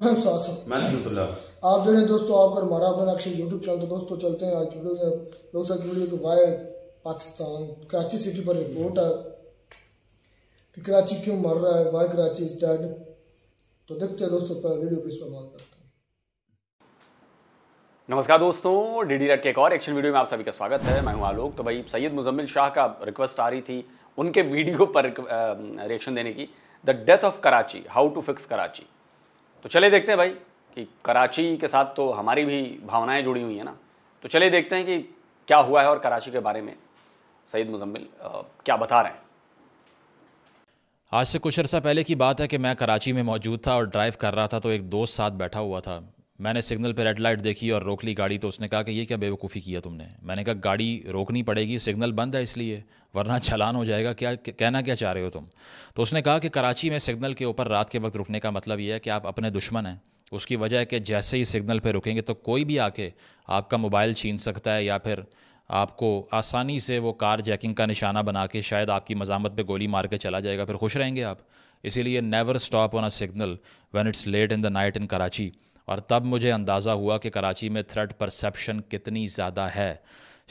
साथ साथ मैं रहमतुल्लाह। आप देख रहे दोस्तों आपका हमारा अपना अक्षर यूट्यूब चैनल। तो दोस्तों चलते हैं आज की वीडियो में। लोग साथ वीडियो के वाई पाकिस्तान कराची सिटी पर रिपोर्ट है कि कराची क्यों मर रहा है, वाई कराची इज डेड। तो देखते हैं दोस्तों वीडियो पे इस पर बात करते हैं। नमस्कार दोस्तों, डीडी रेड के एक और एक्शन वीडियो में आप सभी का स्वागत है। मैं हूं आलोक। तो भाई सैयद मुजम्मिल शाह का रिक्वेस्ट आ रही थी उनके वीडियो पर रिएक्शन देने की, the death of Karachi, how to fix Karachi. तो चले देखते हैं भाई कि कराची के साथ तो हमारी भी भावनाएं जुड़ी हुई हैं ना। तो चले देखते हैं कि क्या हुआ है और कराची के बारे में सैयद मुजम्मिल क्या बता रहे हैं। आज से कुछ अर्सा पहले की बात है कि मैं कराची में मौजूद था और ड्राइव कर रहा था, तो एक दोस्त साथ बैठा हुआ था। मैंने सिग्नल पे रेड लाइट देखी और रोक ली गाड़ी। तो उसने कहा कि ये क्या बेवकूफ़ी किया तुमने। मैंने कहा गाड़ी रोकनी पड़ेगी, सिग्नल बंद है इसलिए, वरना चालान हो जाएगा। क्या कहना क्या चाह रहे हो तुम। तो उसने कहा कि कराची में सिग्नल के ऊपर रात के वक्त रुकने का मतलब ये है कि आप अपने दुश्मन हैं। उसकी वजह है कि जैसे ही सिग्नल पर रुकेंगे तो कोई भी आके आपका मोबाइल छीन सकता है, या फिर आपको आसानी से वो कार जैकिंग का निशाना बना के शायद आपकी मज़ामत पे गोली मार के चला जाएगा। फिर खुश रहेंगे आप। इसीलिए never stop on a signal when it's late in the night in Karachi. और तब मुझे अंदाज़ा हुआ कि कराची में थ्रेट परसेप्शन कितनी ज़्यादा है।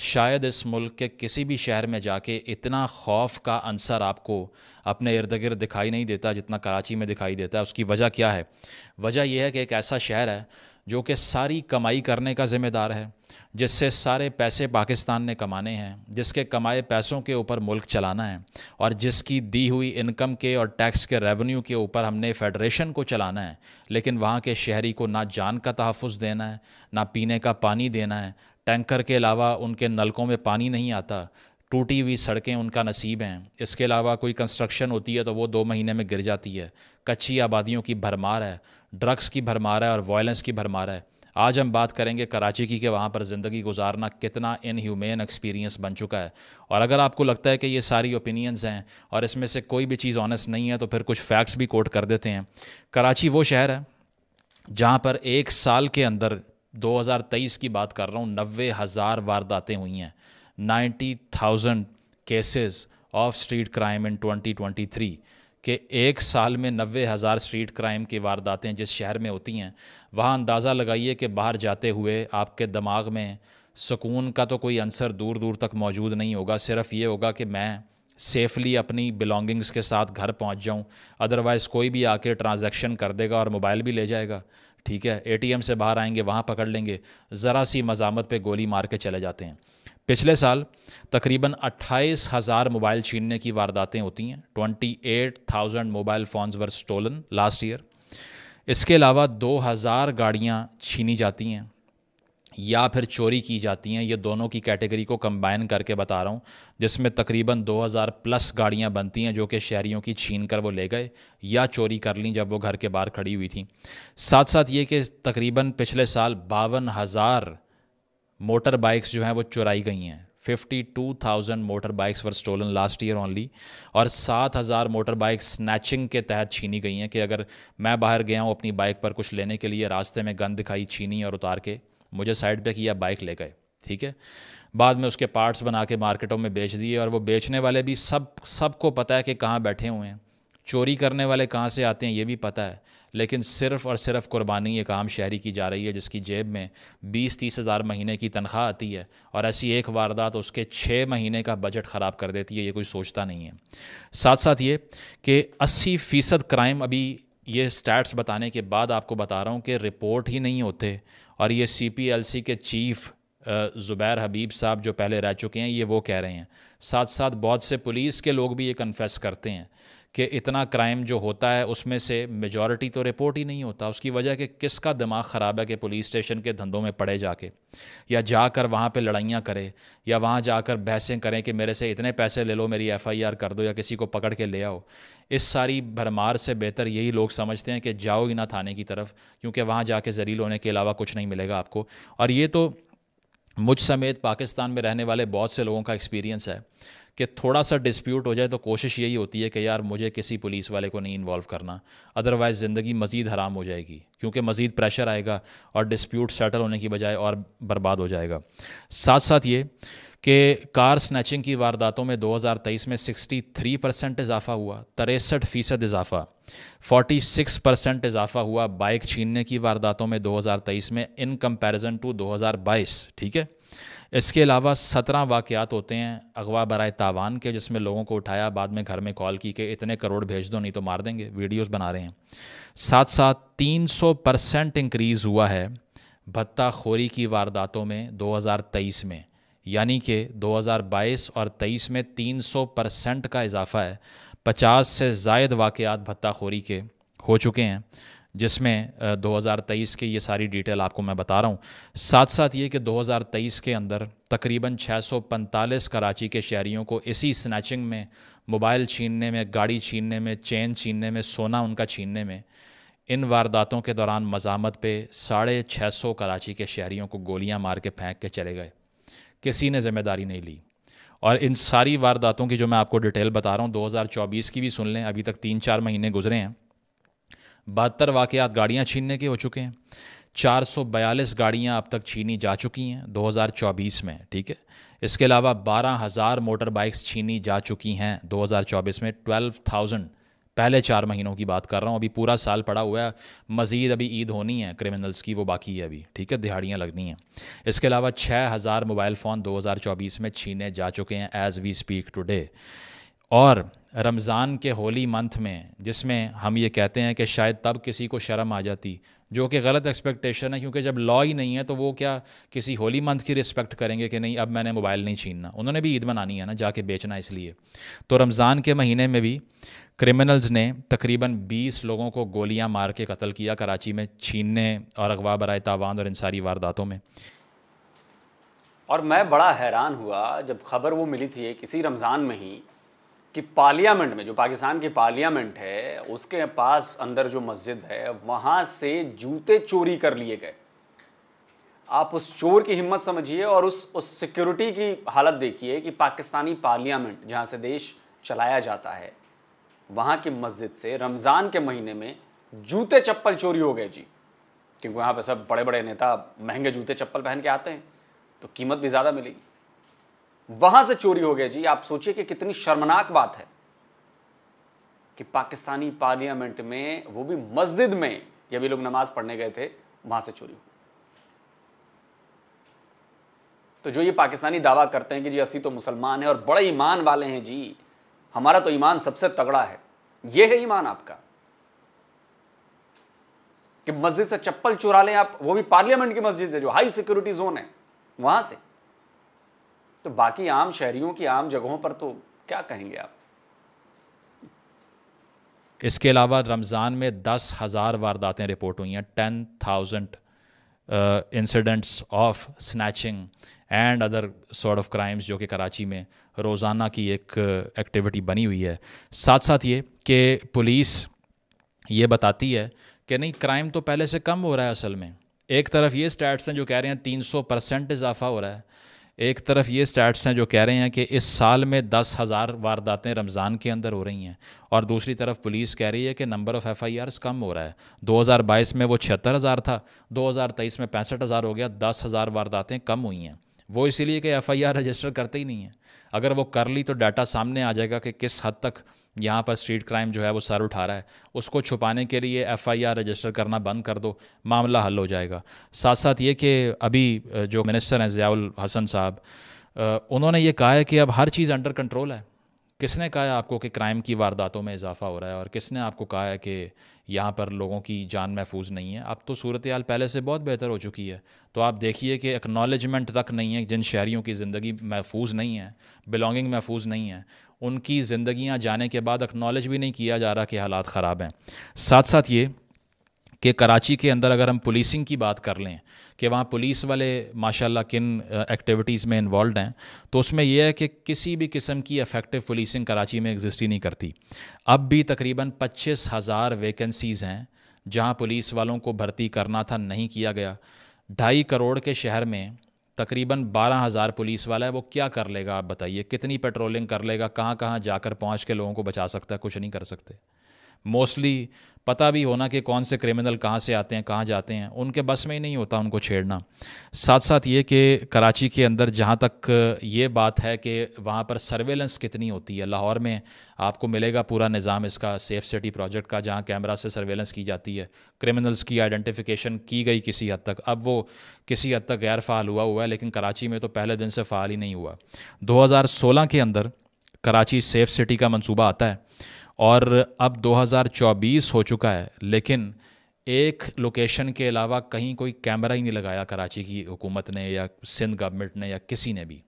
शायद इस मुल्क के किसी भी शहर में जाके इतना खौफ का अंसर आपको अपने इर्द गिर्द दिखाई नहीं देता जितना कराची में दिखाई देता है। उसकी वजह क्या है? वजह यह है कि एक ऐसा शहर है जो कि सारी कमाई करने का ज़िम्मेदार है, जिससे सारे पैसे पाकिस्तान ने कमाने हैं, जिसके कमाए पैसों के ऊपर मुल्क चलाना है, और जिसकी दी हुई इनकम के और टैक्स के रेवेन्यू के ऊपर हमने फेडरेशन को चलाना है। लेकिन वहाँ के शहरी को ना जान का तहफ़्फ़ुज़ देना है, ना पीने का पानी देना है। टैंकर के अलावा उनके नलकों में पानी नहीं आता। टूटी हुई सड़कें उनका नसीब हैं। इसके अलावा कोई कंस्ट्रक्शन होती है तो वो 2 महीने में गिर जाती है। कच्ची आबादियों की भरमार है, ड्रग्स की भरमार है और वायलेंस की भरमार है। आज हम बात करेंगे कराची की कि वहाँ पर ज़िंदगी गुजारना कितना इनह्यूमेन एक्सपीरियंस बन चुका है। और अगर आपको लगता है कि ये सारी ओपिनियंस हैं और इसमें से कोई भी चीज़ ऑनेस्ट नहीं है, तो फिर कुछ फैक्ट्स भी कोट कर देते हैं। कराची वो शहर है जहाँ पर एक साल के अंदर 2023 की बात कर रहा हूँ, 90,000 वारदातें हुई हैं। 90,000 केसेस ऑफ स्ट्रीट क्राइम इन 2023 के एक साल में 90,000 स्ट्रीट क्राइम की वारदातें जिस शहर में होती हैं, वहाँ अंदाज़ा लगाइए कि बाहर जाते हुए आपके दिमाग में सुकून का तो कोई अंसर दूर दूर तक मौजूद नहीं होगा। सिर्फ़ ये होगा कि मैं सेफली अपनी बिलोंगिंग्स के साथ घर पहुँच जाऊँ। अदरवाइज़ कोई भी आके ट्रांजैक्शन कर देगा और मोबाइल भी ले जाएगा। ठीक है, एटीएम से बाहर आएंगे, वहाँ पकड़ लेंगे, ज़रा सी मज़ामत पे गोली मार के चले जाते हैं। पिछले साल तकरीबन 28,000 मोबाइल छीनने की वारदातें होती हैं। 28,000 मोबाइल फ़ोन्स वर स्टोलन लास्ट ईयर। इसके अलावा 2,000 गाड़ियाँ छीनी जाती हैं या फिर चोरी की जाती हैं। ये दोनों की कैटेगरी को कंबाइन करके बता रहा हूँ, जिसमें तकरीबन 2,000 प्लस गाड़ियाँ बनती हैं जो कि शहरियों की छीन कर वो ले गए या चोरी कर लीं जब वो घर के बाहर खड़ी हुई थी। साथ साथ ये कि तकरीबन पिछले साल 52,000 मोटर बाइक्स जो हैं वो चुराई गई हैं। 52,000 मोटर बाइक्स वर स्टोलन लास्ट ईयर ओनली। और 7,000 मोटर बाइक्स स्नैचिंग के तहत छीनी गई हैं कि अगर मैं बाहर गया हूँ अपनी बाइक पर कुछ लेने के लिए, रास्ते में गन दिखाई, छीनी और उतार के मुझे साइड पे किया, बाइक ले गए। ठीक है, बाद में उसके पार्ट्स बना के मार्केटों में बेच दिए। और वो बेचने वाले भी सबको पता है कि कहाँ बैठे हुए हैं। चोरी करने वाले कहाँ से आते हैं ये भी पता है। लेकिन सिर्फ़ और सिर्फ कुर्बानी एक आम शहरी की जा रही है जिसकी जेब में 20-30 हज़ार महीने की तनख्वाह आती है, और ऐसी एक वारदात उसके 6 महीने का बजट ख़राब कर देती है। ये कोई सोचता नहीं है। साथ साथ ये कि 80% क्राइम, अभी ये स्टैट्स बताने के बाद आपको बता रहा हूँ कि रिपोर्ट ही नहीं होते। और ये CPLC के चीफ़ ज़ुबैर हबीब साहब जो पहले रह चुके हैं, ये वो कह रहे हैं। साथ साथ बहुत से पुलिस के लोग भी ये कन्फेस करते हैं कि इतना क्राइम जो होता है उसमें से मेजॉरिटी तो रिपोर्ट ही नहीं होता। उसकी वजह कि किसका दिमाग ख़राब है कि पुलिस स्टेशन के धंधों में पड़े जाके, या जाकर वहाँ पे लड़ाइयाँ करे, या वहाँ जाकर बहसें करें कि मेरे से इतने पैसे ले लो, मेरी FIR कर दो, या किसी को पकड़ के ले आओ। इस सारी भरमार से बेहतर यही लोग समझते हैं कि जाओ ही ना थाने की तरफ, क्योंकि वहाँ जाके ज़लील होने के अलावा कुछ नहीं मिलेगा आपको। और ये तो मुझ समेत पाकिस्तान में रहने वाले बहुत से लोगों का एक्सपीरियंस है कि थोड़ा सा डिस्प्यूट हो जाए तो कोशिश यही होती है कि यार मुझे किसी पुलिस वाले को नहीं इन्वॉल्व करना, अदरवाइज़ ज़िंदगी मज़ीद हराम हो जाएगी, क्योंकि मज़ीद प्रेशर आएगा और डिस्प्यूट सेटल होने की बजाय और बर्बाद हो जाएगा। साथ साथ ये कि कार स्नैचिंग की वारदातों में 2023 में 63% इजाफा हुआ, 63% इजाफा, 46% इजाफा हुआ बाइक छीनने की वारदातों में 2023 में इन कंपैरिजन टू 2022। ठीक है, इसके अलावा 17 वाक़यात होते हैं अगवा बराए तावान के, जिसमें लोगों को उठाया, बाद में घर में कॉल की कि इतने करोड़ भेज दो नहीं तो मार देंगे, वीडियोस बना रहे हैं। साथ साथ 300% इंक्रीज़ हुआ है भत्ताखोरी की वारदातों में 2023 में, यानी कि 2022 और 23 में 300% का इजाफा है। 50 से ज़ायद वाक़यात भत्ताखोरी के हो चुके हैं, जिसमें 2023 की ये सारी डिटेल आपको मैं बता रहा हूँ। साथ साथ ये कि 2023 के अंदर तकरीबन 645 कराची के शहरियों को इसी स्नैचिंग में, मोबाइल छीनने में, गाड़ी छीनने में, चेन छीनने में, सोना उनका छीनने में, इन वारदातों के दौरान मज़ामत पे 650 कराची के शहरियों को गोलियां मार के फेंक के चले गए, किसी ने ज़िम्मेदारी नहीं ली। और इन सारी वारदातों की जो मैं आपको डिटेल बता रहा हूँ, 2024 की भी सुन लें, अभी तक 3-4 महीने गुजरे हैं। 72 वाक़यात गाड़ियाँ छीनने के हो चुके हैं, 442 गाड़ियाँ अब तक छीनी जा चुकी हैं 2024 में। ठीक है, इसके अलावा 12,000 मोटर बाइक्स छीनी जा चुकी हैं 2024 में। 12,000 पहले 4 महीनों की बात कर रहा हूँ, अभी पूरा साल पड़ा हुआ है, मज़ीद अभी ईद होनी है क्रिमिनल्स की, वो बाकी है अभी। ठीक है, दिहाड़ियाँ लगनी हैं। इसके अलावा 6,000 मोबाइल फ़ोन 2024 में छीने जा चुके हैं एज़ वी स्पीक टुडे। और रमज़ान के होली मंथ में, जिसमें हम ये कहते हैं कि शायद तब किसी को शर्म आ जाती, जो कि गलत एक्सपेक्टेशन है, क्योंकि जब लॉ ही नहीं है तो वो क्या किसी होली मंथ की रिस्पेक्ट करेंगे कि नहीं अब मैंने मोबाइल नहीं छीनना। उन्होंने भी ईद मनानी है ना, जाके बेचना, इसलिए। तो रमज़ान के महीने में भी क्रिमिनल्स ने तकरीबन 20 लोगों को गोलियां मार के कत्ल किया कराची में, छीनने और अगवा बराए तावान और इन सारी वारदातों में। और मैं बड़ा हैरान हुआ जब खबर वो मिली थी किसी रमज़ान में ही कि पार्लियामेंट में, जो पाकिस्तान की पार्लियामेंट है, उसके पास अंदर जो मस्जिद है, वहाँ से जूते चोरी कर लिए गए। आप उस चोर की हिम्मत समझिए और उस सिक्योरिटी की हालत देखिए कि पाकिस्तानी पार्लियामेंट, जहाँ से देश चलाया जाता है, वहाँ की मस्जिद से रमज़ान के महीने में जूते चप्पल चोरी हो गए जी। क्योंकि वहाँ पे सब बड़े बड़े नेता महंगे जूते चप्पल पहन के आते हैं, तो कीमत भी ज़्यादा मिलेगी। वहां से चोरी हो गया जी। आप सोचिए कि कितनी शर्मनाक बात है कि पाकिस्तानी पार्लियामेंट में, वो भी मस्जिद में, जब ये लोग नमाज पढ़ने गए थे, वहां से चोरी हुई। तो जो ये पाकिस्तानी दावा करते हैं कि जी असली तो मुसलमान है और बड़े ईमान वाले हैं जी, हमारा तो ईमान सबसे तगड़ा है, ये है ईमान आपका कि मस्जिद से चप्पल चुरा लें आप, वो भी पार्लियामेंट की मस्जिद से जो हाई सिक्योरिटी जोन है वहां से। तो बाकी आम शहरियों की आम जगहों पर तो क्या कहेंगे आप। इसके अलावा रमज़ान में 10,000 वारदातें रिपोर्ट हुई हैं, 10,000 incidents of snatching and other sort of crimes, जो कि कराची में रोज़ाना की एक एक्टिविटी बनी हुई है। साथ साथ ये कि पुलिस ये बताती है कि नहीं, क्राइम तो पहले से कम हो रहा है। असल में एक तरफ ये स्टैट्स हैं जो कह रहे हैं 300% इजाफा हो रहा है, एक तरफ ये स्टैट्स हैं जो कह रहे हैं कि इस साल में 10,000 वारदातें रमज़ान के अंदर हो रही हैं, और दूसरी तरफ पुलिस कह रही है कि नंबर ऑफ़ FIRs कम हो रहा है। 2022 में वो 76,000 था, 2023 में 65,000 हो गया, 10,000 वारदातें कम हुई हैं। वो इसीलिए कि FIR रजिस्टर करते ही नहीं हैं। अगर वो कर ली तो डाटा सामने आ जाएगा कि किस हद तक यहाँ पर स्ट्रीट क्राइम जो है वो सर उठा रहा है। उसको छुपाने के लिए FIR रजिस्टर करना बंद कर दो, मामला हल हो जाएगा। साथ साथ ये कि अभी जो मिनिस्टर हैं ज़ियाउल हसन साहब, उन्होंने ये कहा है कि अब हर चीज़ अंडर कंट्रोल है। किसने कहा है आपको कि क्राइम की वारदातों में इजाफा हो रहा है, और किसने आपको कहा है कि यहाँ पर लोगों की जान महफूज नहीं है। अब तो सूरत हाल पहले से बहुत बेहतर हो चुकी है। तो आप देखिए कि एक्नॉलेजमेंट तक नहीं है, जिन शहरियों की ज़िंदगी महफूज नहीं है, बिलोंगिंग महफूज नहीं है, उनकी ज़िंदगियाँ जाने के बाद एक्नॉलेज भी नहीं किया जा रहा कि हालात ख़राब हैं। साथ साथ ये कि कराची के अंदर अगर हम पुलिसिंग की बात कर लें कि वहाँ पुलिस वाले माशाल्लाह किन एक्टिविटीज़ में इन्वॉल्व हैं, तो उसमें यह है कि किसी भी किस्म की इफ़ेक्टिव पुलिसिंग कराची में एग्जिस्ट ही नहीं करती। अब भी तकरीबन 25,000 वैकेंसीज़ हैं जहाँ पुलिस वालों को भर्ती करना था, नहीं किया गया। 2.5 करोड़ के शहर में तकरीबन 12,000 पुलिस वाला है, वो क्या कर लेगा आप बताइए? कितनी पेट्रोलिंग कर लेगा? कहाँ कहाँ जाकर पहुँच के लोगों को बचा सकता है? कुछ नहीं कर सकते। मोस्टली पता भी होना कि कौन से क्रिमिनल कहाँ से आते हैं, कहाँ जाते हैं, उनके बस में ही नहीं होता उनको छेड़ना। साथ साथ ये कि कराची के अंदर जहाँ तक ये बात है कि वहाँ पर सर्वेलेंस कितनी होती है, लाहौर में आपको मिलेगा पूरा निज़ाम इसका सेफ़ सिटी प्रोजेक्ट का, जहाँ कैमरा से सर्वेलेंस की जाती है, क्रिमिनल्स की आइडेंटिफिकेशन की गई किसी हद तक। अब वो किसी हद तक गैर फ़ाल हुआ है, लेकिन कराची में तो पहले दिन से फ़ाल ही नहीं हुआ। 2016 के अंदर कराची सेफ़ सिटी का मंसूबा आता है और अब 2024 हो चुका है, लेकिन एक लोकेशन के अलावा कहीं कोई कैमरा ही नहीं लगाया कराची की हुकूमत ने या सिंध गवर्नमेंट ने या किसी ने भी।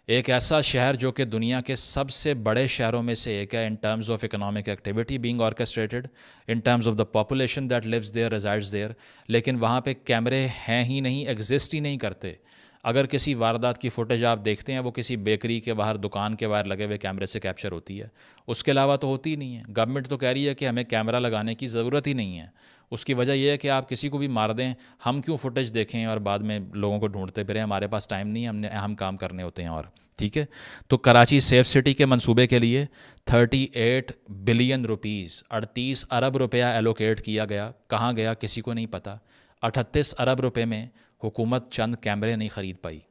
एक ऐसा शहर जो कि दुनिया के सबसे बड़े शहरों में से एक है in terms of economic activity being orchestrated, in terms of the population that lives there, resides there, लेकिन वहाँ पे कैमरे हैं ही नहीं, एग्जिस्ट ही नहीं करते। अगर किसी वारदात की फुटेज आप देखते हैं वो किसी बेकरी के बाहर, दुकान के बाहर लगे हुए कैमरे से कैप्चर होती है, उसके अलावा तो होती ही नहीं है। गवर्नमेंट तो कह रही है कि हमें कैमरा लगाने की ज़रूरत ही नहीं है। उसकी वजह यह है कि आप किसी को भी मार दें, हम क्यों फुटेज देखें और बाद में लोगों को ढूंढते फिरें, हमारे पास टाइम नहीं है, हमने अहम काम करने होते हैं। और ठीक है, तो कराची सेफ सिटी के मंसूबे के लिए 38 बिलियन रुपीज़, 38 अरब रुपया एलोकेट किया गया। कहाँ गया किसी को नहीं पता। 38 अरब रुपये में हुकूमत चंद कैमरे नहीं ख़रीद पाई।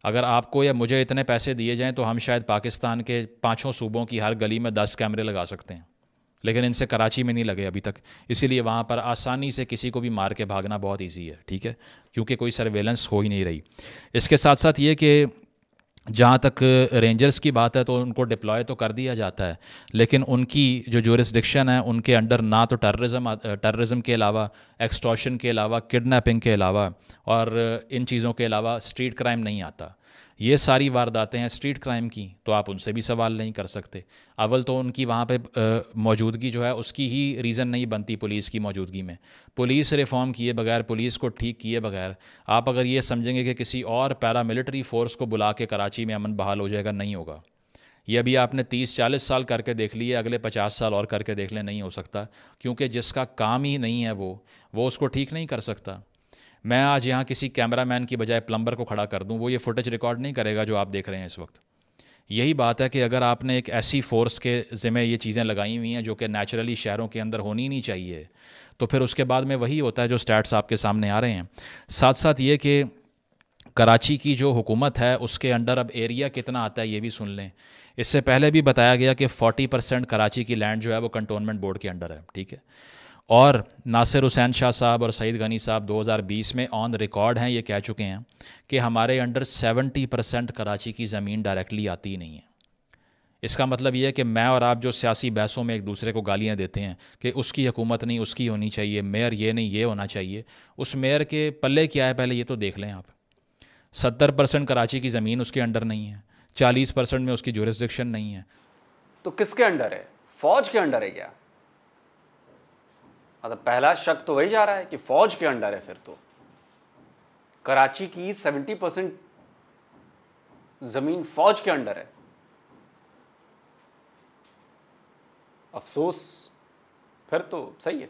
अगर आपको या मुझे इतने पैसे दिए जाएं तो हम शायद पाकिस्तान के 5 सूबों की हर गली में 10 कैमरे लगा सकते हैं, लेकिन इनसे कराची में नहीं लगे अभी तक। इसीलिए वहाँ पर आसानी से किसी को भी मार के भागना बहुत ईजी है, ठीक है, क्योंकि कोई सर्वेलेंस हो ही नहीं रही। इसके साथ साथ ये कि जहाँ तक रेंजर्स की बात है तो उनको डिप्लॉय तो कर दिया जाता है, लेकिन उनकी जो जुरिस्डिक्शन है उनके अंडर ना तो टेररिज्म के अलावा, एक्सटॉर्शन के अलावा, किडनैपिंग के अलावा और इन चीज़ों के अलावा स्ट्रीट क्राइम नहीं आता। ये सारी वारदातें हैं स्ट्रीट क्राइम की, तो आप उनसे भी सवाल नहीं कर सकते। अव्वल तो उनकी वहाँ पे मौजूदगी जो है उसकी ही रीज़न नहीं बनती पुलिस की मौजूदगी में। पुलिस रिफॉर्म किए बगैर, पुलिस को ठीक किए बगैर आप अगर ये समझेंगे कि किसी और पैरामिलिट्री फ़ोर्स को बुला के कराची में अमन बहाल हो जाएगा, नहीं होगा। ये अभी आपने 30-40 साल करके देख लिए, अगले 50 साल और करके देख लें, नहीं हो सकता, क्योंकि जिसका काम ही नहीं है वो उसको ठीक नहीं कर सकता। मैं आज यहाँ किसी कैमरामैन की बजाय प्लम्बर को खड़ा कर दूँ, वो ये फुटेज रिकॉर्ड नहीं करेगा जो आप देख रहे हैं इस वक्त। यही बात है कि अगर आपने एक ऐसी फ़ोर्स के ज़िम्मे ये चीज़ें लगाई हुई हैं जो कि नेचुरली शहरों के अंदर होनी नहीं चाहिए, तो फिर उसके बाद में वही होता है जो स्टैट्स आपके सामने आ रहे हैं। साथ साथ ये कि कराची की जो हुकूमत है उसके अंडर अब एरिया कितना आता है ये भी सुन लें। इससे पहले भी बताया गया कि 40% कराची की लैंड जो है वो कंटोनमेंट बोर्ड के अंडर है, ठीक है। और नासिर हुसैन शाह साहब और सईद गनी साहब 2020 में ऑन रिकॉर्ड हैं, ये कह चुके हैं कि हमारे अंडर 70% कराची की ज़मीन डायरेक्टली आती ही नहीं है। इसका मतलब ये है कि मैं और आप जो सियासी बहसों में एक दूसरे को गालियां देते हैं कि उसकी हुकूमत नहीं, उसकी होनी चाहिए, मेयर ये नहीं, ये होना चाहिए, उस मेयर के पल्ले क्या है पहले ये तो देख लें आप। 70% कराची की ज़मीन उसके अंडर नहीं है, 40% में उसकी जुरिस्डिक्शन नहीं है। तो किसके अंडर है? फौज के अंडर है क्या? मतलब पहला शक तो वही जा रहा है कि फौज के अंडर है। फिर तो कराची की 70% जमीन फौज के अंडर है। अफसोस, फिर तो सही है।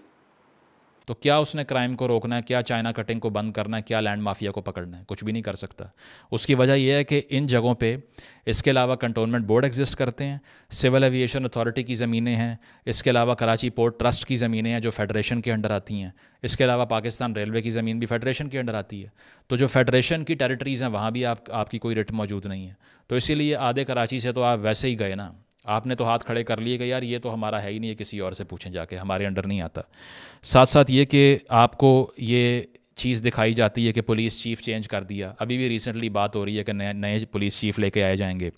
तो क्या उसने क्राइम को रोकना है, क्या चाइना कटिंग को बंद करना है, क्या लैंड माफिया को पकड़ना है? कुछ भी नहीं कर सकता। उसकी वजह यह है कि इन जगहों पे इसके अलावा कंटोनमेंट बोर्ड एग्जिस्ट करते हैं, सिविल एविएशन अथॉरिटी की ज़मीनें हैं, इसके अलावा कराची पोर्ट ट्रस्ट की ज़मीनें हैं जो फेडरेशन के अंडर आती हैं, इसके अलावा पाकिस्तान रेलवे की ज़मीन भी फेडरेशन के अंडर आती है। तो जो फेडरेशन की टेरिटरीज़ हैं वहाँ भी आपकी कोई रिट मौजूद नहीं है। तो इसीलिए आधे कराची से तो आप वैसे ही गए ना, आपने तो हाथ खड़े कर लिए कि यार ये तो हमारा है ही नहीं है, किसी और से पूछें जाके, हमारे अंडर नहीं आता। साथ साथ ये कि आपको ये चीज़ दिखाई जाती है कि पुलिस चीफ़ चेंज कर दिया। अभी भी रिसेंटली बात हो रही है कि नए पुलिस चीफ़ लेके आए जाएंगे।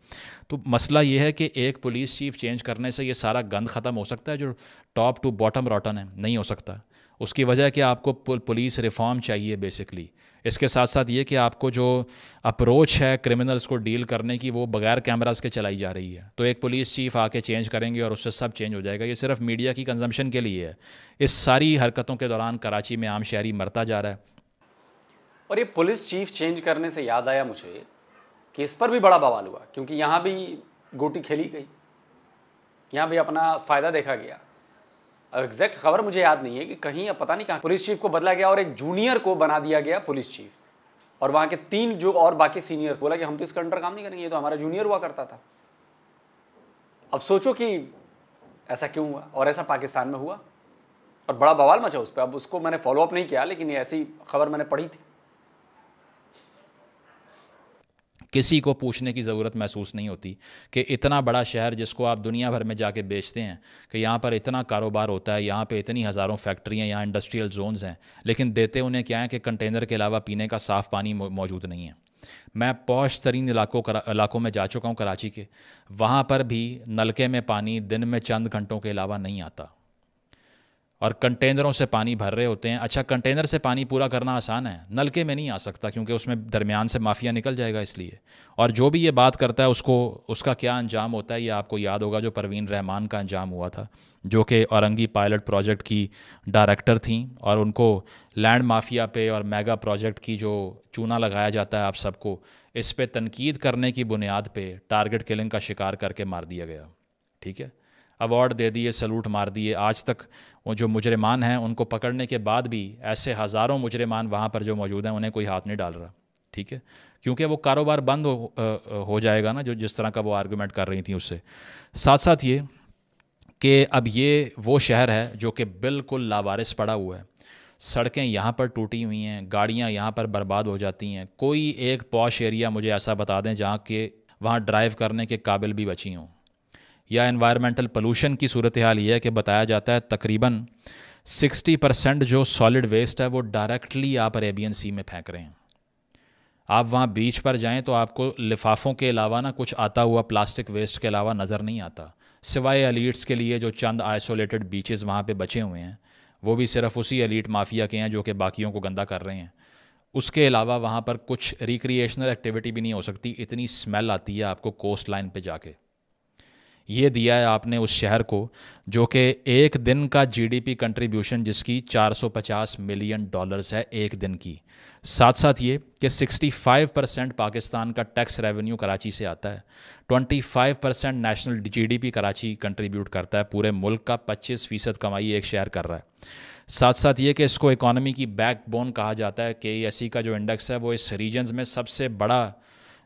तो मसला ये है कि एक पुलिस चीफ़ चेंज करने से ये सारा गंद ख़त्म हो सकता है जो टॉप टू बॉटम रॉटन है? नहीं हो सकता। उसकी वजह है कि आपको पुलिस रिफॉर्म चाहिए बेसिकली। इसके साथ साथ ये कि आपको जो अप्रोच है क्रिमिनल्स को डील करने की वो बगैर कैमरास के चलाई जा रही है। तो एक पुलिस चीफ आके चेंज करेंगे और उससे सब चेंज हो जाएगा। ये सिर्फ मीडिया की कंजम्पशन के लिए है। इस सारी हरकतों के दौरान कराची में आम शहरी मरता जा रहा है। और ये पुलिस चीफ चेंज करने से याद आया मुझे कि इस पर भी बड़ा बवाल हुआ, क्योंकि यहाँ भी गोटी खेली गई, यहाँ भी अपना फ़ायदा देखा गया। एग्जैक्ट खबर मुझे याद नहीं है कि कहीं, अब पता नहीं कहाँ, पुलिस चीफ को बदला गया और एक जूनियर को बना दिया गया पुलिस चीफ। और वहाँ के 3 जो और बाकी सीनियर बोला कि हम तो इसके अंडर काम नहीं करेंगे, ये तो हमारा जूनियर हुआ करता था। अब सोचो कि ऐसा क्यों हुआ और ऐसा पाकिस्तान में हुआ और बड़ा बवाल मचा उस पर। अब उसको मैंने फॉलोअप नहीं किया, लेकिन ये ऐसी खबर मैंने पढ़ी थी। किसी को पूछने की ज़रूरत महसूस नहीं होती कि इतना बड़ा शहर जिसको आप दुनिया भर में जाके बेचते हैं कि यहाँ पर इतना कारोबार होता है, यहाँ पे इतनी हज़ारों फैक्ट्रियाँ, यहाँ इंडस्ट्रियल जोन्स हैं, लेकिन देते उन्हें क्या है कि कंटेनर के अलावा पीने का साफ़ पानी मौजूद नहीं है। मैं पॉश तरीन इलाकों में जा चुका हूँ कराची के, वहाँ पर भी नलके में पानी दिन में चंद घंटों के अलावा नहीं आता और कंटेनरों से पानी भर रहे होते हैं। अच्छा, कंटेनर से पानी पूरा करना आसान है, नलके में नहीं आ सकता क्योंकि उसमें दरमियान से माफिया निकल जाएगा इसलिए। और जो भी ये बात करता है उसका क्या अंजाम होता है ये आपको याद होगा, जो परवीन रहमान का अंजाम हुआ था, जो कि औरंगी पायलट प्रोजेक्ट की डायरेक्टर थी और उनको लैंड माफिया पे और मेगा प्रोजेक्ट की जो चूना लगाया जाता है आप सबको, इस पे तनकीद करने की बुनियाद पे टारगेट किलिंग का शिकार करके मार दिया गया। ठीक है, अवार्ड दे दिए, सलूट मार दिए। आज तक वो जो मुजरिमान हैं उनको पकड़ने के बाद भी ऐसे हज़ारों मुजरिमान वहाँ पर जो मौजूद हैं उन्हें कोई हाथ नहीं डाल रहा। ठीक है, क्योंकि वो कारोबार बंद हो जाएगा ना, जो जिस तरह का वो आर्गूमेंट कर रही थी उससे। साथ साथ ये कि अब ये वो शहर है जो कि बिल्कुल लावारिस पड़ा हुआ है। सड़कें यहाँ पर टूटी हुई हैं, गाड़ियाँ यहाँ पर बर्बाद हो जाती हैं। कोई एक पॉश एरिया मुझे ऐसा बता दें जहाँ के वहाँ ड्राइव करने के काबिल भी बची हों। या एनवायरमेंटल पोल्यूशन की सूरत हाल ये है कि बताया जाता है तकरीबन 60% जो सॉलिड वेस्ट है वो डायरेक्टली आप अरेबियन सी में फेंक रहे हैं। आप वहाँ बीच पर जाएं तो आपको लिफाफों के अलावा ना कुछ आता हुआ प्लास्टिक वेस्ट के अलावा नज़र नहीं आता, सिवाय एलीट्स के लिए जो चंद आइसोलेटेड बीचेस वहाँ पे बचे हुए हैं, वो भी सिर्फ उसी एलीट माफिया के हैं जो कि बाकियों को गंदा कर रहे हैं। उसके अलावा वहाँ पर कुछ रिक्रिएशनल एक्टिविटी भी नहीं हो सकती, इतनी स्मेल आती है आपको कोस्ट लाइन पर जाके। ये दिया है आपने उस शहर को जो कि एक दिन का जीडीपी कंट्रीब्यूशन जिसकी $450 मिलियन है एक दिन की। साथ साथ ये कि 65% पाकिस्तान का टैक्स रेवेन्यू कराची से आता है, 25% नेशनल जीडीपी कराची कंट्रीब्यूट करता है, पूरे मुल्क का 25% कमाई एक शहर कर रहा है। साथ साथ ये कि इसको इकॉनमी की बैकबोन कहा जाता है। KESE का जो इंडेक्स है वो इस रीजन्स में सबसे बड़ा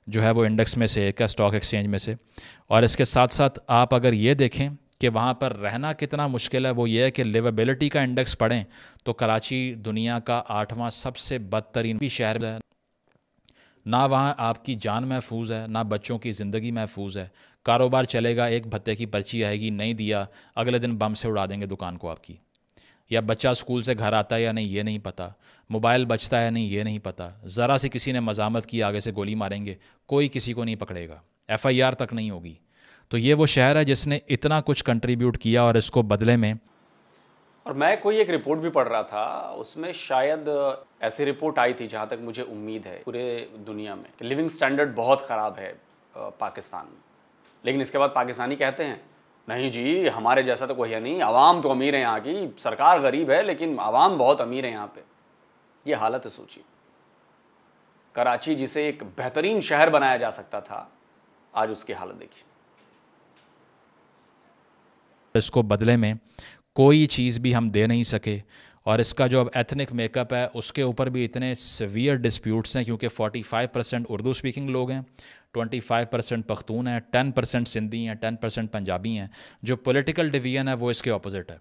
जो है वो इंडेक्स में से एक है, स्टॉक एक्सचेंज में से। और इसके साथ साथ आप अगर ये देखें कि वहाँ पर रहना कितना मुश्किल है, वो ये है कि लिवेबिलिटी का इंडेक्स पढ़ें तो कराची दुनिया का 8वां सबसे बदतरीन भी शहर है। ना वहाँ आपकी जान महफूज है, ना बच्चों की ज़िंदगी महफूज है। कारोबार चलेगा, एक भत्ते की पर्ची आएगी, नहीं दिया अगले दिन बम से उड़ा देंगे दुकान को आपकी। या बच्चा स्कूल से घर आता है या नहीं ये नहीं पता, मोबाइल बचता है नहीं ये नहीं पता, ज़रा से किसी ने मज़ामत की आगे से गोली मारेंगे, कोई किसी को नहीं पकड़ेगा, FIR तक नहीं होगी। तो ये वो शहर है जिसने इतना कुछ कंट्रीब्यूट किया और इसको बदले में। और मैं कोई एक रिपोर्ट भी पढ़ रहा था, उसमें शायद ऐसी रिपोर्ट आई थी जहाँ तक मुझे उम्मीद है पूरे दुनिया में कि लिविंग स्टैंडर्ड बहुत ख़राब है पाकिस्तान में। लेकिन इसके बाद पाकिस्तानी कहते हैं नहीं जी हमारे जैसा तो कोई है नहीं, आवाम तो अमीर है यहाँ की, सरकार गरीब है लेकिन आवाम बहुत अमीर है यहाँ पे। ये हालत है, सोचिए। कराची जिसे एक बेहतरीन शहर बनाया जा सकता था, आज उसकी हालत देखिए। इसको बदले में कोई चीज़ भी हम दे नहीं सके और इसका जो अब एथनिक मेकअप है उसके ऊपर भी इतने सीवियर डिस्प्यूट्स हैं क्योंकि 45% उर्दू स्पीकिंग लोग हैं, 25% पख्तून हैं, 10% सिंधी हैं, 10% पंजाबी हैं। जो पॉलिटिकल डिवीजन है वो इसके ऑपोजिट है।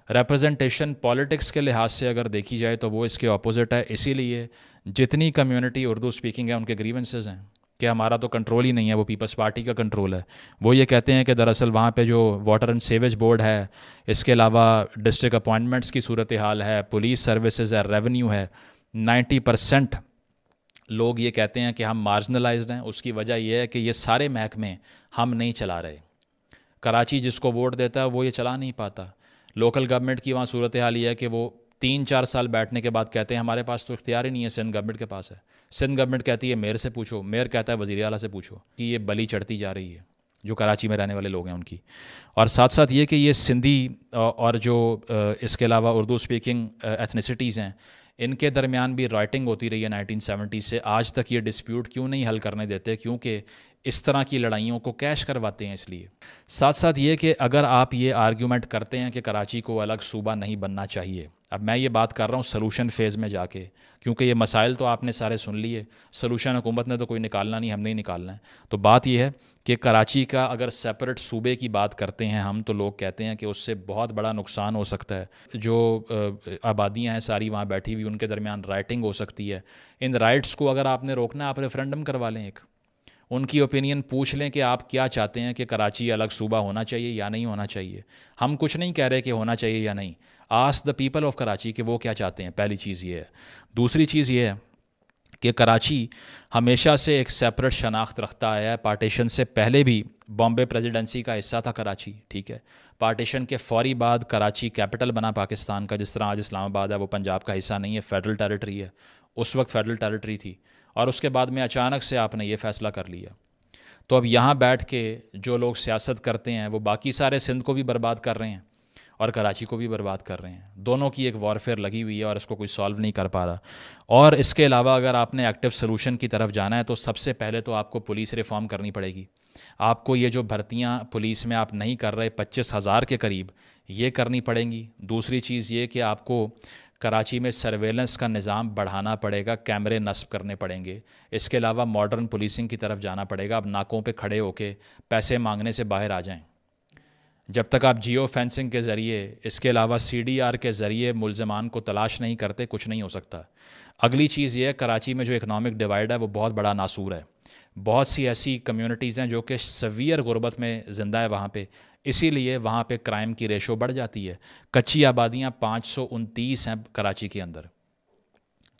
रिप्रेजेंटेशन पॉलिटिक्स के लिहाज से अगर देखी जाए तो वो इसके ऑपोजिट है। इसीलिए जितनी कम्युनिटी उर्दू स्पीकिंग है उनके ग्रीवेंसेस हैं कि हमारा तो कंट्रोल ही नहीं है, वो पीपल्स पार्टी का कंट्रोल है। वो ये कहते हैं कि दरअसल वहाँ पे जो वाटर एंड सीवेज बोर्ड है, इसके अलावा डिस्ट्रिक्ट अपॉइंटमेंट्स की सूरत हाल है, पुलिस सर्विसेज है, रेवेन्यू है, 90% लोग ये कहते हैं कि हम मार्जिनलाइज्ड हैं। उसकी वजह यह है कि ये सारे महकमे हम नहीं चला रहे। कराची जिसको वोट देता है वो ये चला नहीं पाता। लोकल गवर्नमेंट की वहाँ सूरत हाल ये है कि वो 3-4 साल बैठने के बाद कहते हैं हमारे पास तो इख्तियार ही नहीं है, सिंध गवर्नमेंट के पास है। सिंध गवर्नमेंट कहती है मेयर से पूछो, मेयर कहता है वज़ीर आला से पूछो, कि ये बली चढ़ती जा रही है जो कराची में रहने वाले लोग हैं उनकी। और साथ साथ ये कि ये सिंधी और जो इसके अलावा उर्दू स्पीकिंग एथनिसिटीज़ हैं, इनके दरमियान भी राइटिंग होती रही है 1970 से आज तक। ये डिस्प्यूट क्यों नहीं हल करने देते? क्योंकि इस तरह की लड़ाइयों को कैश करवाते हैं इसलिए। साथ साथ ये कि अगर आप ये आर्ग्यूमेंट करते हैं कि कराची को अलग सूबा नहीं बनना चाहिए, अब मैं ये बात कर रहा हूँ सलूशन फेज़ में जाके, क्योंकि ये मसाइल तो आपने सारे सुन लिए, सलूशन हुकूमत ने तो कोई निकालना नहीं, हमने ही निकालना है। तो बात ये है कि कराची का अगर सेपरेट सूबे की बात करते हैं हम, तो लोग कहते हैं कि उससे बहुत बड़ा नुकसान हो सकता है। जो आबादियाँ हैं सारी वहाँ बैठी हुई, उनके दरमियान राइटिंग हो सकती है। इन राइट्स को अगर आपने रोकना है, आप रेफरेंडम करवा लें, एक उनकी ओपिनियन पूछ लें कि आप क्या चाहते हैं कि कराची अलग सूबा होना चाहिए या नहीं होना चाहिए। हम कुछ नहीं कह रहे कि होना चाहिए या नहीं, ask the people of Karachi कि वो क्या चाहते हैं। पहली चीज़ ये है। दूसरी चीज़ ये है कि कराची हमेशा से एक सेपरेट शनाख्त रखता आया है। पार्टीशन से पहले भी बॉम्बे प्रेसिडेंसी का हिस्सा था कराची, ठीक है। पार्टीशन के फौरी बाद कराची कैपिटल बना पाकिस्तान का, जिस तरह आज इस्लामाबाद है, वो पंजाब का हिस्सा नहीं है, फेडरल टेरिटरी है। उस वक्त फेडरल टेरिटरी थी, और उसके बाद में अचानक से आपने ये फ़ैसला कर लिया। तो अब यहाँ बैठ के जो लोग सियासत करते हैं वो बाकी सारे सिंध को भी बर्बाद कर रहे हैं और कराची को भी बर्बाद कर रहे हैं। दोनों की एक वॉरफेयर लगी हुई है और इसको कोई सॉल्व नहीं कर पा रहा। और इसके अलावा अगर आपने एक्टिव सोल्यूशन की तरफ जाना है तो सबसे पहले तो आपको पुलिस रिफॉर्म करनी पड़ेगी। आपको ये जो भर्तियाँ पुलिस में आप नहीं कर रहे 25,000 के करीब, ये करनी पड़ेंगी। दूसरी चीज़ ये कि आपको कराची में सर्वेलेंस का निज़ाम बढ़ाना पड़ेगा, कैमरे नस्ब करने पड़ेंगे। इसके अलावा मॉडर्न पुलिसिंग की तरफ जाना पड़ेगा। अब नाकों पे खड़े होके पैसे मांगने से बाहर आ जाएं। जब तक आप जियो फेंसिंग के ज़रिए, इसके अलावा CDR के ज़रिए मुल्ज़मान को तलाश नहीं करते, कुछ नहीं हो सकता। अगली चीज़ ये है, कराची में जो इकनॉमिक डिवाइड है वो बहुत बड़ा नासूर है। बहुत सी ऐसी कम्युनिटीज़ हैं जो कि सवियर गुर्बत में ज़िंदा है वहाँ पे, इसीलिए वहाँ पे क्राइम की रेशो बढ़ जाती है। कच्ची आबादियाँ 529 हैं कराची के अंदर।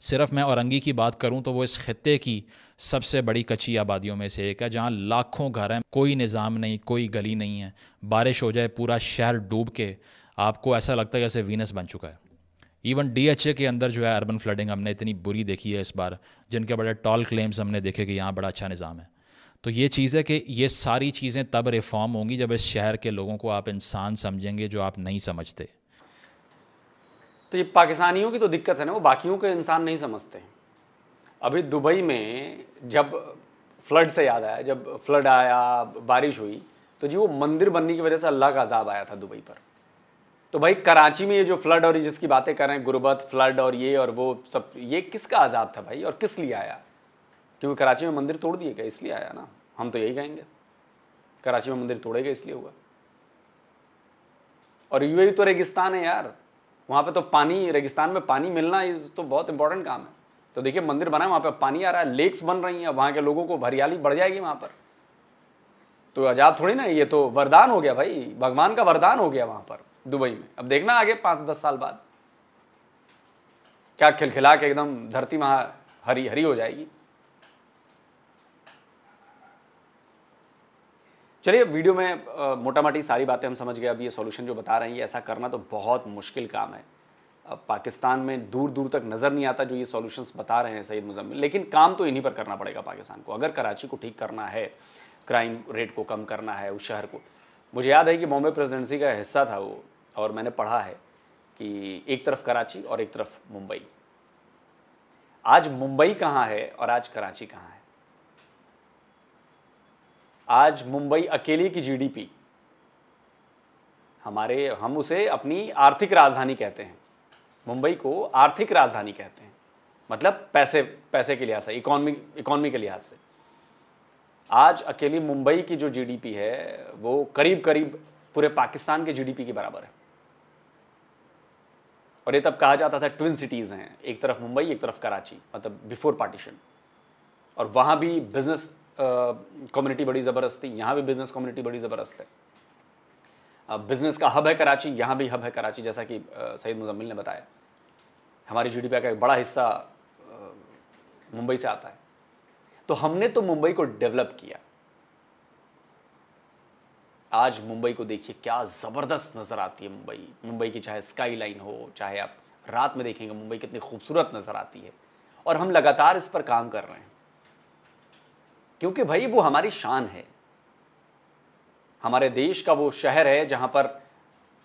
सिर्फ मैं औरंगी की बात करूं तो वो इस खित्ते की सबसे बड़ी कच्ची आबादियों में से एक है, जहां लाखों घर हैं, कोई निज़ाम नहीं, कोई गली नहीं है। बारिश हो जाए पूरा शहर डूब के आपको ऐसा लगता है जैसे वीनस बन चुका है। इवन DHA के अंदर जो है अर्बन फ्लडिंग हमने इतनी बुरी देखी है इस बार, जिनके बड़े टॉल क्लेम्स हमने देखे कि यहाँ बड़ा अच्छा निज़ाम है। तो ये चीज़ है कि ये सारी चीज़ें तब रिफॉर्म होंगी जब इस शहर के लोगों को आप इंसान समझेंगे, जो आप नहीं समझते। तो ये पाकिस्तानियों की तो दिक्कत है ना, वो बाकियों के इंसान नहीं समझते। अभी दुबई में जब फ्लड से याद आया, जब फ्लड आया, बारिश हुई, तो जी वो मंदिर बनने की वजह से अल्लाह का अजाब आया था दुबई पर। तो भाई कराची में ये जो फ्लड और जिसकी बातें कर रहे हैं, गुर्बत, फ्लड और ये और वो सब, ये किसका अजाब था भाई, और किस लिए आया? क्योंकि कराची में मंदिर तोड़ दिए गए इसलिए आया ना। हम तो यही कहेंगे, कराची में मंदिर तोड़े गए इसलिए हुआ। और UAE तो रेगिस्तान है यार, वहाँ पे तो पानी, रेगिस्तान में पानी मिलना इस तो बहुत इंपॉर्टेंट काम है। तो देखिए मंदिर बना है, वहाँ पे पानी आ रहा है, लेक्स बन रही हैं, वहाँ के लोगों को हरियाली बढ़ जाएगी वहाँ पर। तो अजाब थोड़ी ना, ये तो वरदान हो गया भाई, भगवान का वरदान हो गया वहाँ पर दुबई में। अब देखना आगे 5-10 साल बाद क्या खिलखिला के एकदम धरती वहाँ हरी हरी हो जाएगी। चलिए वीडियो में मोटा मोटी सारी बातें हम समझ गए। अब ये सॉल्यूशन जो बता रहे हैं, ये ऐसा करना तो बहुत मुश्किल काम है। अब पाकिस्तान में दूर दूर तक नज़र नहीं आता जो ये सॉल्यूशंस बता रहे हैं सैयद मुजम्मिल, लेकिन काम तो इन्हीं पर करना पड़ेगा पाकिस्तान को। अगर कराची को ठीक करना है, क्राइम रेट को कम करना है उस शहर को। मुझे याद है कि बॉम्बे प्रेसिडेंसी का हिस्सा था वो, और मैंने पढ़ा है कि एक तरफ कराची और एक तरफ मुंबई। आज मुंबई कहाँ है और आज कराची कहाँ है? आज मुंबई अकेले की GDP, हम उसे अपनी आर्थिक राजधानी कहते हैं। मुंबई को आर्थिक राजधानी कहते हैं, मतलब पैसे के लिहाज से, इकोनॉमी के लिहाज से। आज अकेली मुंबई की जो GDP है वो करीब करीब पूरे पाकिस्तान के GDP के बराबर है। और ये तब कहा जाता था ट्विन सिटीज हैं, एक तरफ मुंबई एक तरफ कराची, मतलब बिफोर पार्टीशन। और वहां भी बिजनेस कम्युनिटी बड़ी ज़बरदस्त थी, यहाँ भी बिजनेस कम्युनिटी बड़ी ज़बरदस्त है। बिजनेस का हब है कराची, यहाँ भी हब है कराची, जैसा कि सैयद मुजम्मिल ने बताया। हमारी GDP का एक बड़ा हिस्सा मुंबई से आता है। तो हमने तो मुंबई को डेवलप किया। आज मुंबई को देखिए क्या ज़बरदस्त नज़र आती है मुंबई की, चाहे स्काई लाइन हो, चाहे आप रात में देखेंगे मुंबई कितनी खूबसूरत नज़र आती है। और हम लगातार इस पर काम कर रहे हैं, क्योंकि भाई वो हमारी शान है। हमारे देश का वो शहर है जहां पर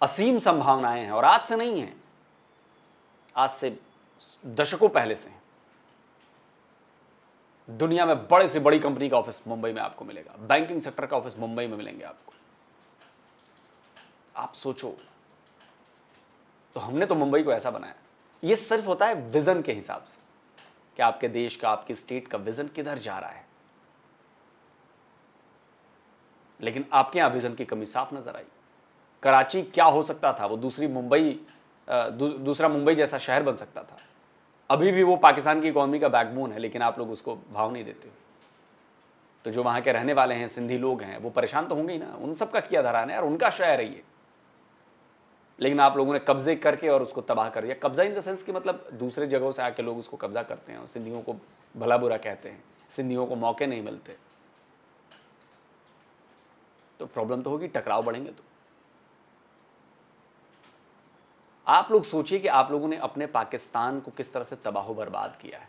असीम संभावनाएं हैं, और आज से नहीं है, आज से दशकों पहले से हैं। दुनिया में बड़े से बड़ी कंपनी का ऑफिस मुंबई में आपको मिलेगा, बैंकिंग सेक्टर का ऑफिस मुंबई में मिलेंगे आपको। आप सोचो, तो हमने तो मुंबई को ऐसा बनाया। ये सिर्फ होता है विजन के हिसाब से कि आपके देश का, आपकी स्टेट का विजन किधर जा रहा है। लेकिन आपके यहां विजन की कमी साफ नजर आई। कराची क्या हो सकता था, वो दूसरा मुंबई जैसा शहर बन सकता था। अभी भी वो पाकिस्तान की इकॉनमी का बैकबोन है, लेकिन आप लोग उसको भाव नहीं देते। तो जो वहां के रहने वाले हैं, सिंधी लोग हैं, वो परेशान तो होंगे ही ना, उन सबका किया धरा है यार, उनका शहर है ये। लेकिन आप लोगों ने कब्जे करके और उसको तबाह कर दिया। कब्जा इन द सेंस कि मतलब दूसरे जगहों से आके लोग उसको कब्जा करते हैं और सिंधियों को भला बुरा कहते हैं, सिंधियों को मौके नहीं मिलते। तो प्रॉब्लम तो होगी, टकराव बढ़ेंगे। तो आप लोग सोचिए कि आप लोगों ने अपने पाकिस्तान को किस तरह से तबाह बर्बाद किया है।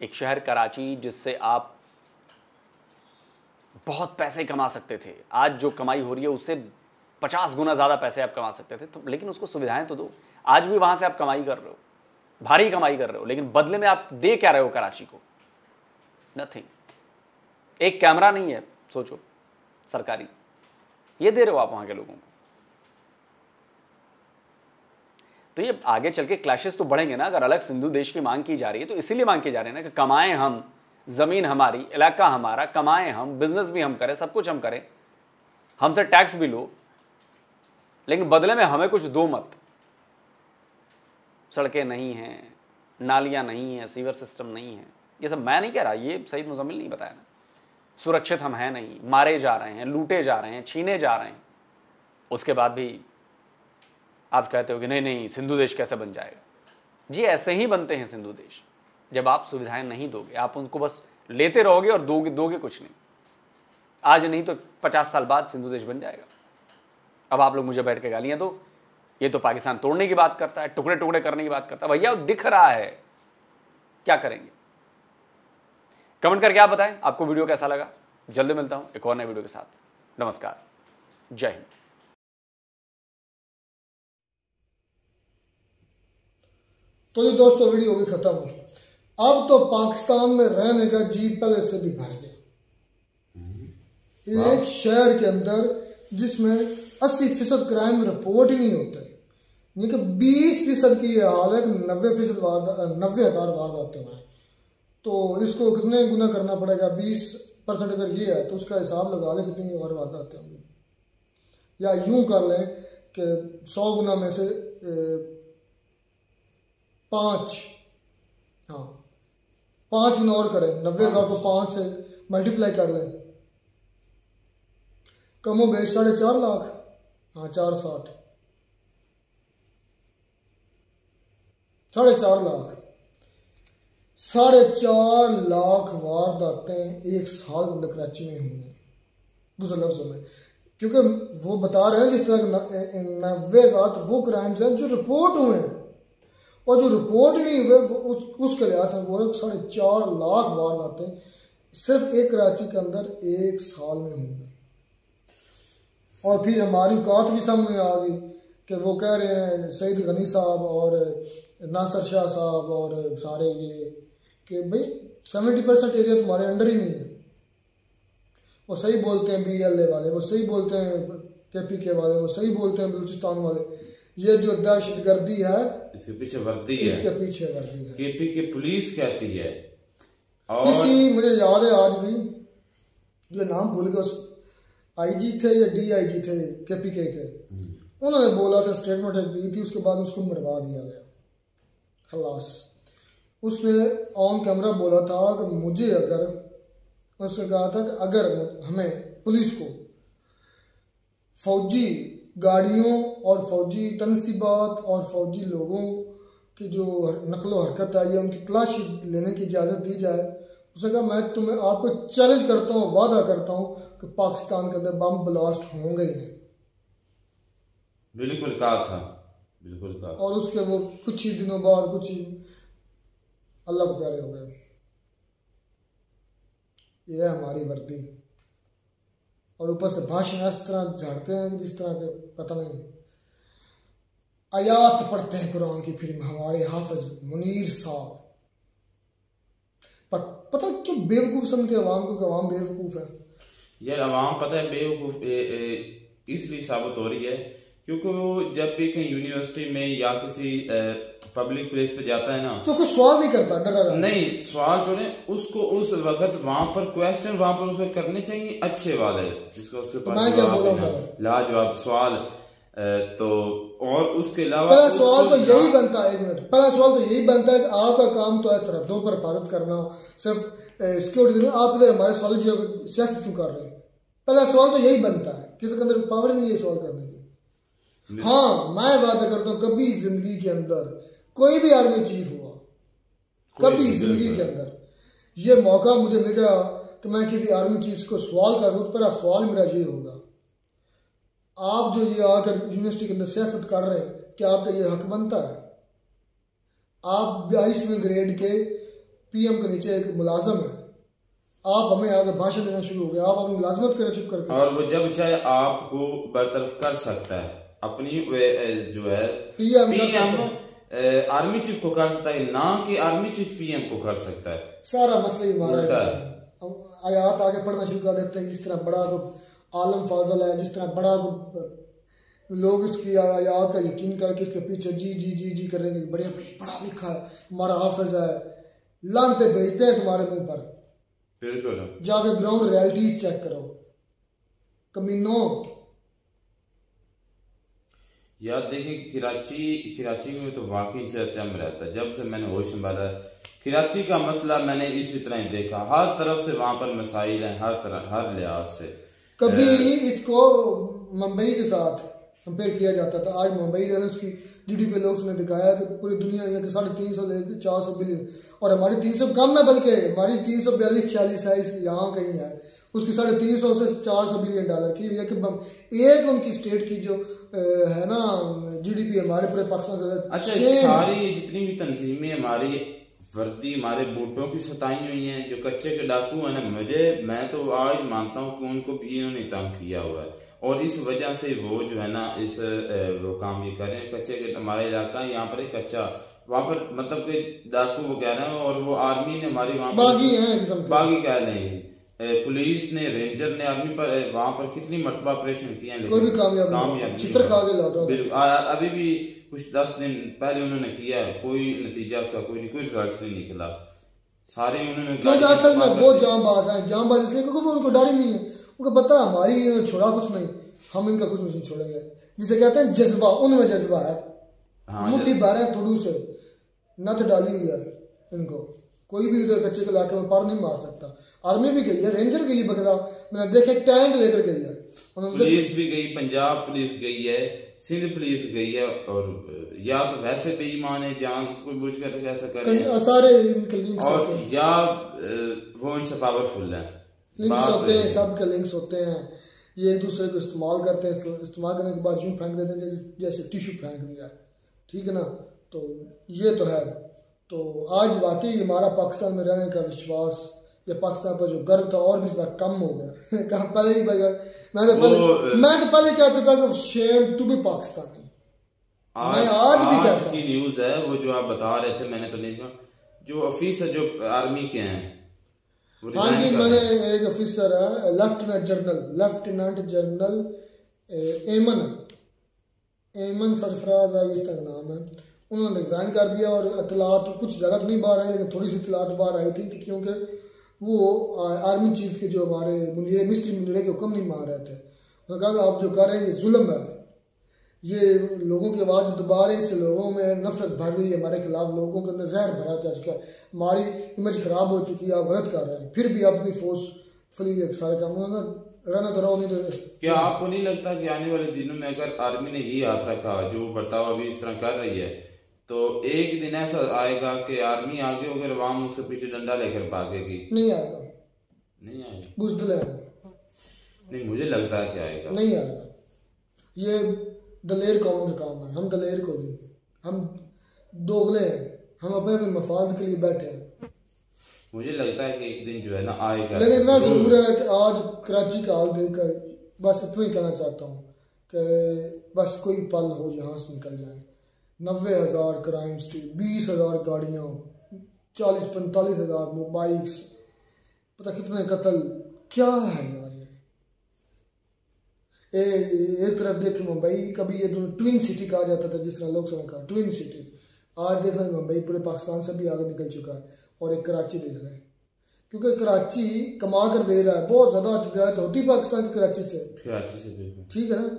एक शहर कराची जिससे आप बहुत पैसे कमा सकते थे, आज जो कमाई हो रही है उससे 50 गुना ज्यादा पैसे आप कमा सकते थे। तो लेकिन उसको सुविधाएं तो दो। आज भी वहां से आप कमाई कर रहे हो, भारी कमाई कर रहे हो, लेकिन बदले में आप दे क्या रहे हो कराची को? नथिंग। एक कैमरा नहीं है, सोचो, सरकारी, ये दे रहे हो आप वहां के लोगों को। तो ये आगे चल के क्लैशेस तो बढ़ेंगे ना। अगर अलग सिंधु देश की मांग की जा रही है तो इसीलिए मांग की जा रही है ना कि कमाएं हम, जमीन हमारी, इलाका हमारा, कमाएं हम, बिजनेस भी हम करें, सब कुछ हम करें, हमसे टैक्स भी लो, लेकिन बदले में हमें कुछ दो मत। सड़कें नहीं हैं, नालियां नहीं है, सीवर सिस्टम नहीं है, ये सब मैं नहीं कह रहा, ये सईद मुजम्मिल नहीं बताया ना। सुरक्षित हम हैं नहीं, मारे जा रहे हैं, लूटे जा रहे हैं, छीने जा रहे हैं। उसके बाद भी आप कहते हो कि नहीं नहीं सिंधु देश कैसे बन जाएगा। जी ऐसे ही बनते हैं सिंधु देश, जब आप सुविधाएं नहीं दोगे, आप उनको बस लेते रहोगे और दोगे कुछ नहीं। आज नहीं तो 50 साल बाद सिंधु देश बन जाएगा। अब आप लोग मुझे बैठ के गालियां दो, ये तो पाकिस्तान तोड़ने की बात करता है, टुकड़े टुकड़े करने की बात करता है। भैया दिख रहा है, क्या करेंगे? कमेंट करके आप बताएं आपको वीडियो कैसा लगा। जल्दी मिलता हूं एक और नए वीडियो के साथ। नमस्कार, जय हिंद। तो ये दोस्तों वीडियो भी खत्म हो। अब तो पाकिस्तान में रहने का जी पहले से भी भर गया। एक शहर के अंदर जिसमें 80% क्राइम रिपोर्ट ही नहीं होते, यानी कि 20% की ये हाल है कि 90,000 वारदातें हुए। तो इसको कितने गुना करना पड़ेगा? 20% अगर ये है तो उसका हिसाब लगा ले कितनी और वारदातें होंगी। या यूं कर लें कि 100 गुना में से 5 गुना और करें, 90,000 को 5 से मल्टीप्लाई कर लें, कमो बेश 4.5 लाख, 460, 4.5 लाख, 4.5 लाख वारदातें एक साल के अंदर कराची में हुई हैं। दूसरे लफ्जों में, क्योंकि वो बता रहे हैं जिस तरह 90,000 वो क्राइम्स हैं जो रिपोर्ट हुए हैं, और जो रिपोर्ट नहीं हुए उसके लिहाज से वो 4.5 लाख वारदातें सिर्फ एक कराची के अंदर एक साल में हुई हैं। और फिर हमारी औकात भी सामने आ गई कि वो कह रहे हैं सईद गनी साहब और नासिर शाह साहब और सारे ये कि भाई 70% एरिया तुम्हारे अंडर ही नहीं है। वो सही बोलते हैं BLA वाले, वो सही बोलते हैं KPK वाले, वो सही बोलते हैं बलूचिस्तान वाले। ये जो दहशतगर्दी है इसके पीछे वर्दी है, इसके पीछे वर्दी है। KPK पुलिस कहती है। और मुझे याद है आज भी, जो नाम भूल गया, IG थे या DIG थे KPK के, उन्होंने बोला था, स्टेटमेंट दी थी, उसके बाद उसको मरवा दिया गया, खलास। उसने ऑन कैमरा बोला था कि मुझे अगर, उसने कहा था कि अगर हमें पुलिस को फौजी गाड़ियों और फौजी तनसीबात और फौजी लोगों की जो नकलो हरकत है या उनकी तलाशी लेने की इजाज़त दी जाए, उसने कहा मैं तुम्हें आपको चैलेंज करता हूँ, वादा करता हूँ कि पाकिस्तान के अंदर बम ब्लास्ट होंगे ही नहीं। बिल्कुल कहा था, बिल्कुल कहा। और उसके वो कुछ ही दिनों बाद कुछ ही अल्लाह को प्यारे हो गए। ये है हमारी वर्दी। और ऊपर से भाषण इस तरह झाड़ते हैं कि जिस तरह के पता नहीं। आयात पढ़ते हैं कुरान की फिर हमारे हाफिज मुनीर साहब। पता क्यों बेवकूफ़ समझते अवाम को कि अवाम बेवकूफ़ है? यार अवाम पता है बेवकूफ़ इसलिए साबित हो रही है क्योंकि वो जब भी कहीं यूनिवर्सिटी में या किसी पब्लिक प्लेस पे जाता है ना, तो कुछ सवाल नहीं करता, डरा रहा नहीं सवाल छोड़े, उसको उस वक्त वहां पर क्वेश्चन वहां पर उसको करने चाहिए अच्छे वाले, जिसका उसके पास मैं क्या जवाब बोला है ना, लाजवाब सवाल। तो और उसके अलावा पहला सवाल तो यही बनता है, 1 मिनट, पहला सवाल तो यही बनता है कि आपका काम तो है सरहदों पर हिफाजत करना, सिर्फ सिक्योरिटी देना, आप इधर हमारे सवाल जो सियासत क्यों कर रहे हैं? पहला सवाल तो यही बनता है, किसी के अंदर पावर नहीं है सवाल करने की। हाँ, मैं वादा करता हूँ कभी जिंदगी के अंदर कोई भी आर्मी चीफ हुआ, कभी जिंदगी के अंदर ये मौका मुझे मिलेगा कि मैं किसी आर्मी चीफ को सवाल कर सकूँ, पहला सवाल मेरा ये होगा, आप जो ये आकर यूनिवर्सिटी के अंदर सियासत कर रहे हैं, क्या आपका ये हक बनता है? आप 22वें ग्रेड के पीएम के नीचे एक मुलाजम है, आप हमें आगे भाषण देना शुरू हो गया, आप अपनी मुलाजमत करें चुप करके। और वो जब चाहे आपको बरतरफ कर सकता है, अपनी जो है पीएम आर्मी चीफ को कर सकता है, ना कि आर्मी चीफ पीएम को कर सकता है। सारा मसला ही हमारा है। हम आयात आगे पढ़ना शुरू कर देते हैं, जिस तरह बड़ा को आलम फाजल है, जिस तरह बड़ा को लोग इसकी आयात का यकीन करके इसके पीछे जी जी जी जी करेंगे, बढ़िया पढ़ा लिखा है, हमारा हाफिज है, लानते भेजते हैं तुम्हारे मुंह पर। बिल्कुल, जाके ग्राउंड रियलिटीज चेक करो कमीनों। यार देखिए, कराची में तो वाकई चर्चा में रहता है। जब से मैंने होश संभाला कराची का मसला मैंने इसी तरह ही देखा, हर तरफ से वहां पर मसाइल हैं, हर तरह हर लिहाज से। कभी इसको मुंबई के साथ कंपेयर किया जाता था, आज मुंबई जो है उसकी जीडीपी लोग ने दिखाया कि पूरी दुनिया के 350 लेकर 400 बिलियन, और हमारी 300 कम है, बल्कि हमारी 342-46 है, इसकी यहाँ कहीं है, उसकी 350 से 400 बिलियन डॉलर की एक उनकी स्टेट की जो है ना जीडीपी हमारे पूरे पाकिस्तान से। अच्छा, सारी जितनी भी तंजीमें हमारी वर्दी हमारे बूटों की सताई हुई हैं, जो कच्चे के डाकू है ना, मैं तो आज मानता हूँ कि उनको भी इन्होंने तंग किया हुआ है, और इस वजह से वो जो है ना वो काम ये कर रहे हैं। कच्चे के हमारा इलाका यहाँ पर एक कच्चा, वहाँ पर मतलब के डाकू वगैरह, और वो आर्मी ने हमारी वहाँ पर बागी कह लें, पुलिस ने, रेंजर ने आर्मी पर वहां पर कितनी मरतबा ऑपरेशन किए हैं, कोई भी कामयाब चित्र खा के लौटा। बिल्कुल, अभी भी कुछ 10 दिन पहले उन्होंने किया है, कोई नतीजा उसका कोई रिजल्ट नहीं निकला। सारे उन्होंने क्योंकि असल में वो जांबाज हैं, जांबाज इसलिए क्योंकि उनको डर ही नहीं है, उनको पता है हमारी छोड़ा कुछ नहीं, हम इनका कुछ नहीं छोड़ेंगे, जिसे कहते हैं जज्बा, उनमें जज्बा है। मुट्ठी भर है थोड़ू से नथ डाली हुई है, इनको कोई भी उधर कच्चे के इलाके में पार नहीं मार सकता। आर्मी भी गई है, रेंजर गई है बगदा, मैंने देखे टैंक लेकर गई है, पुलिस भी गई, पंजाब पुलिस गई है, सिंध पुलिस गई है, और या तो वैसे बेईमान है जान कोई बुझ कर ऐसा करें, सारे और या वो इनसे पावरफुल है, लिंक्स होते हैं, सबके लिंक्स होते हैं, ये एक दूसरे को इस्तेमाल करते हैं, इस्तेमाल करने के बाद यूं फेंक देते हैं जैसे टिश्यू फेंक दिया, ठीक है ना। तो ये तो है। तो आज वाकई हमारा पाकिस्तान में रहने का विश्वास या पाकिस्तान पर जो गर्व था और भी ज़्यादा कम हो गया। कहा पहले ही बगैर मैं तो पहले कहता था कि शेम टू बी पाकिस्तानी, मैं आज भी कहता हूं। की न्यूज़ है वो जो आप बता रहे थे, मैंने तो नहीं सुना, जो ऑफिसर जो आर्मी के हैं। हाँ जी, मैंने एक ऑफिसर है लेफ्टिनेंट जनरल एमन सरफराज है, इस तरह नाम है, उन्होंने रिजाइन कर दिया। और इतलात कुछ ज़्यादा तो नहीं बाहर आई, लेकिन थोड़ी सी इतलात बाहर आई थी क्योंकि वो आर्मी चीफ के जो हमारे मिस्ट्री मुनीरे के हुक्म नहीं मान रहे थे। उन्होंने कहा आप जो कर रहे हैं ये जुल्म है, ये लोगों की आवाज़ दबा रहे, इससे लोगों में नफरत बढ़ रही है, हमारे खिलाफ लोगों के अंदर जहर भरा जा चुका है, हमारी इमेज खराब हो चुकी है, आप गलत कर रहे हैं, फिर भी अपनी फोर्सफुली सारे काम रहना तो रहो नहीं तो। क्या आपको नहीं लगता कि आने वाले दिनों में अगर आर्मी ने यही हाथ रखा जो बर्ताव अभी इस तरह कर रही है, तो एक दिन ऐसा आएगा कि आर्मी आगे होकर अवाम उसके पीछे डंडा लेकर भागेगी? नहीं आएगा, नहीं आएगा, बुज़दिल है। नहीं, मुझे लगता है कि आएगा। नहीं आएगा, ये दलेर कौमों के काम है, हम दलेर को नहीं, हम दोगले हैं, हम अपने मफाद के लिए बैठे हैं। मुझे लगता है कि एक दिन जो है ना आएगा। लेकिन इतना जरूर है कि आज कराची का हाल देखकर बस इतना ही कहना चाहता हूँ कि बस कोई पल हो यहाँ से निकल जाए। 90,000 क्राइम स्ट्रीट, 20,000 गाड़ियाँ, 40-45 हज़ार मोबाइल्स, पता कितने कत्ल, क्या है यार एक तरफ देखें मुंबई, कभी ये दोनों ट्विन सिटी कहा जाता था, जिस तरह लोग समय कहा ट्विन सिटी, आज देख रहे हैं मुंबई पूरे पाकिस्तान से भी आगे निकल चुका है। और एक कराची देख रहे हैं, क्योंकि कराची कमा कर दे रहा है, बहुत ज़्यादा तजारत होती पाकिस्तान की कराची से, ठीक है ना,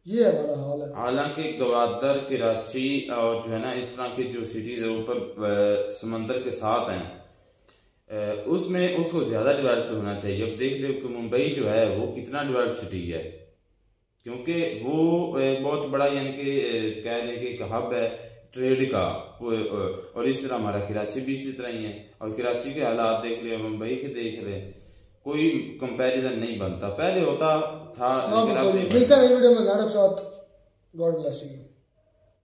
ये हमारा हाल है। हालांकि गवादर, कराची और जो है ना इस तरह की जो सिटीज है ऊपर समंदर के साथ हैं, उसमें उसको ज़्यादा डेवलप होना चाहिए। अब देख लो कि मुंबई जो है वो कितना डेवलप सिटी है, क्योंकि वो बहुत बड़ा यानी कि कह लें कि एक हब है ट्रेड का, और इस तरह हमारा कराची भी इसी तरह ही है। और कराची के हालात देख ले, मुंबई के देख ले, कोई कंपैरिजन नहीं बनता। पहले होता था। मिलता नहीं वीडियो में, गॉड ब्लेस यू।